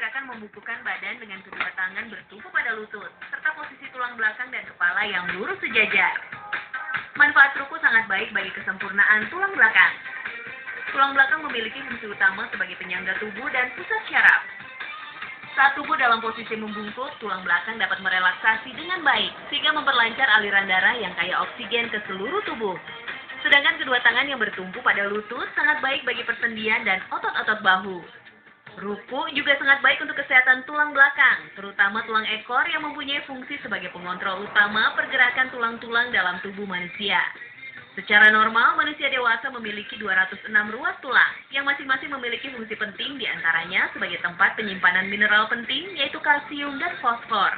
gerakan membukukan badan dengan kedua tangan bertumpu pada lutut, serta posisi tulang belakang dan kepala yang lurus sejajar. Manfaat ruku sangat baik bagi kesempurnaan tulang belakang. Tulang belakang memiliki fungsi utama sebagai penyangga tubuh dan pusat syaraf. Saat tubuh dalam posisi membungkuk, tulang belakang dapat merelaksasi dengan baik, sehingga memperlancar aliran darah yang kaya oksigen ke seluruh tubuh. Sedangkan kedua tangan yang bertumpu pada lutut sangat baik bagi persendian dan otot-otot bahu. Ruku juga sangat baik untuk kesehatan tulang belakang, terutama tulang ekor yang mempunyai fungsi sebagai pengontrol utama pergerakan tulang-tulang dalam tubuh manusia. Secara normal, manusia dewasa memiliki 206 ruas tulang, yang masing-masing memiliki fungsi penting diantaranya sebagai tempat penyimpanan mineral penting, yaitu kalsium dan fosfor.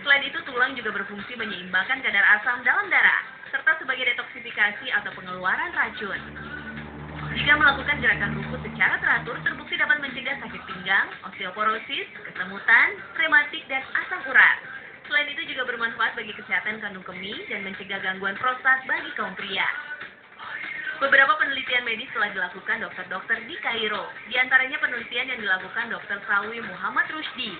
Selain itu, tulang juga berfungsi menyeimbangkan kadar asam dalam darah, serta sebagai detoksifikasi atau pengeluaran racun. Jika melakukan gerakan ruku secara teratur, terbukti dapat mencegah sakit pinggang, osteoporosis, kesemutan, rematik, dan asam urat. Selain itu juga bermanfaat bagi kesehatan kandung kemih dan mencegah gangguan prostat bagi kaum pria. Beberapa penelitian medis telah dilakukan dokter-dokter di Kairo. Di antaranya penelitian yang dilakukan Dr. Salwi Muhammad Rusdi.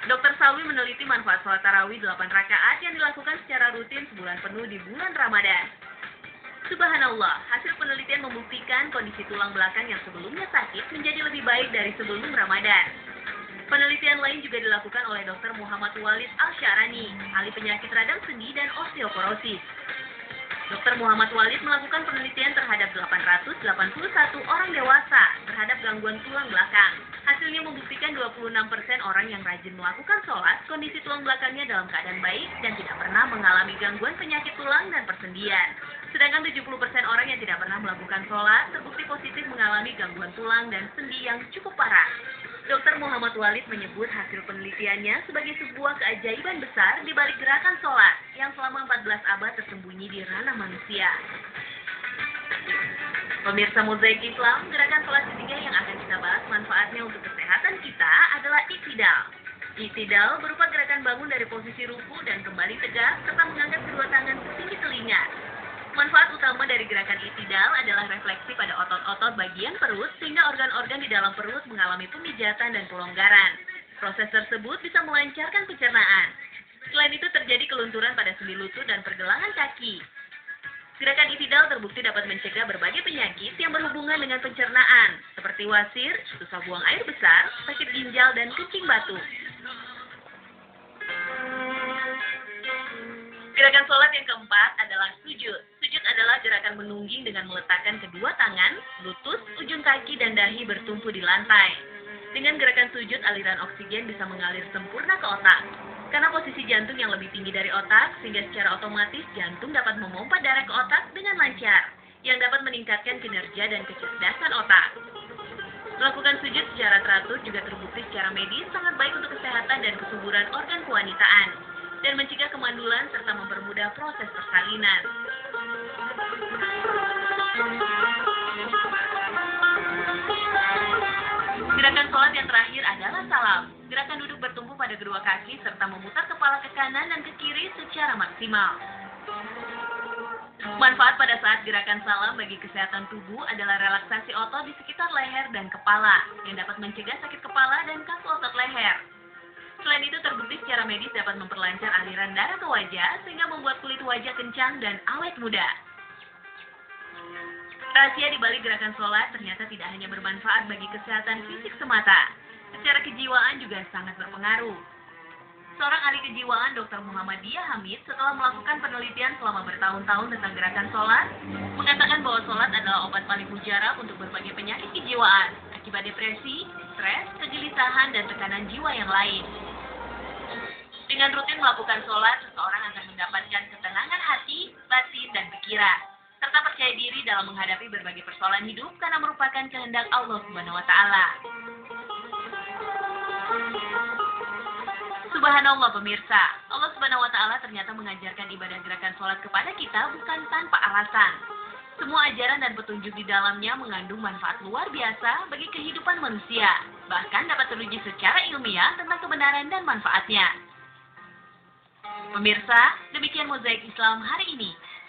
Dr. Salwi meneliti manfaat sholat tarawih 8 rakaat yang dilakukan secara rutin sebulan penuh di bulan Ramadan. Subhanallah, hasil penelitian membuktikan kondisi tulang belakang yang sebelumnya sakit menjadi lebih baik dari sebelum Ramadan. Penelitian lain juga dilakukan oleh Dr. Muhammad Walid Al-Syarani, ahli penyakit radang sendi dan osteoporosis. Dr. Muhammad Walid melakukan penelitian terhadap 881 orang dewasa terhadap gangguan tulang belakang. Hasilnya membuktikan 26% orang yang rajin melakukan sholat, kondisi tulang belakangnya dalam keadaan baik dan tidak pernah mengalami gangguan penyakit tulang dan persendian. Sedangkan 70% orang yang tidak pernah melakukan sholat terbukti positif mengalami gangguan tulang dan sendi yang cukup parah. Dr. Muhammad Walid menyebut hasil penelitiannya sebagai sebuah keajaiban besar di balik gerakan sholat yang selama 14 abad tersembunyi di ranah manusia. Pemirsa Mozaik Islam, gerakan sholat ketiga yang akan kita bahas manfaatnya untuk kesehatan kita adalah iktidal. Iktidal berupa gerakan bangun dari posisi ruku dan kembali tegak serta mengangkat kedua tangan setinggi telinga. Manfaat utama dari gerakan iktidal adalah refleksi pada otot-otot bagian perut sehingga organ-organ di dalam perut mengalami pemijatan dan pelonggaran. Proses tersebut bisa melancarkan pencernaan. Selain itu terjadi kelunturan pada sendi lutut dan pergelangan kaki. Gerakan iktidal terbukti dapat mencegah berbagai penyakit yang berhubungan dengan pencernaan, seperti wasir, susah buang air besar, sakit ginjal, dan kencing batu. Gerakan sholat yang keempat adalah sujud. Sujud adalah gerakan menungging dengan meletakkan kedua tangan, lutut, ujung kaki, dan dahi bertumpu di lantai. Dengan gerakan sujud, aliran oksigen bisa mengalir sempurna ke otak. Karena posisi jantung yang lebih tinggi dari otak, sehingga secara otomatis jantung dapat memompa darah ke otak dengan lancar, yang dapat meningkatkan kinerja dan kecerdasan otak. Melakukan sujud secara teratur juga terbukti secara medis sangat baik untuk kesehatan dan kesuburan organ kewanitaan, dan mencegah kemandulan serta mempermudah proses persalinan. Gerakan sholat yang terakhir adalah salam. Gerakan duduk bertumpu pada kedua kaki serta memutar kepala ke kanan dan ke kiri secara maksimal. Manfaat pada saat gerakan salam bagi kesehatan tubuh adalah relaksasi otot di sekitar leher dan kepala, yang dapat mencegah sakit kepala dan kaku otot leher. Selain itu terbukti secara medis dapat memperlancar aliran darah ke wajah sehingga membuat kulit wajah kencang dan awet muda. Rahasia di balik gerakan sholat ternyata tidak hanya bermanfaat bagi kesehatan fisik semata, secara kejiwaan juga sangat berpengaruh. Seorang ahli kejiwaan Dr. Muhammadiyah Hamid setelah melakukan penelitian selama bertahun-tahun tentang gerakan sholat, mengatakan bahwa sholat adalah obat paling mujarab untuk berbagai penyakit kejiwaan akibat depresi, stres, kegelisahan, dan tekanan jiwa yang lain. Dengan rutin melakukan sholat, seseorang akan mendapatkan ketenangan hati, batin, dan pikiran, serta percaya diri dalam menghadapi berbagai persoalan hidup karena merupakan kehendak Allah Subhanahu wa Ta'ala. Subhanallah pemirsa, Allah Subhanahu wa Ta'ala ternyata mengajarkan ibadah gerakan sholat kepada kita bukan tanpa alasan. Semua ajaran dan petunjuk di dalamnya mengandung manfaat luar biasa bagi kehidupan manusia, bahkan dapat teruji secara ilmiah tentang kebenaran dan manfaatnya. Pemirsa, demikian Mozaik Islam hari ini.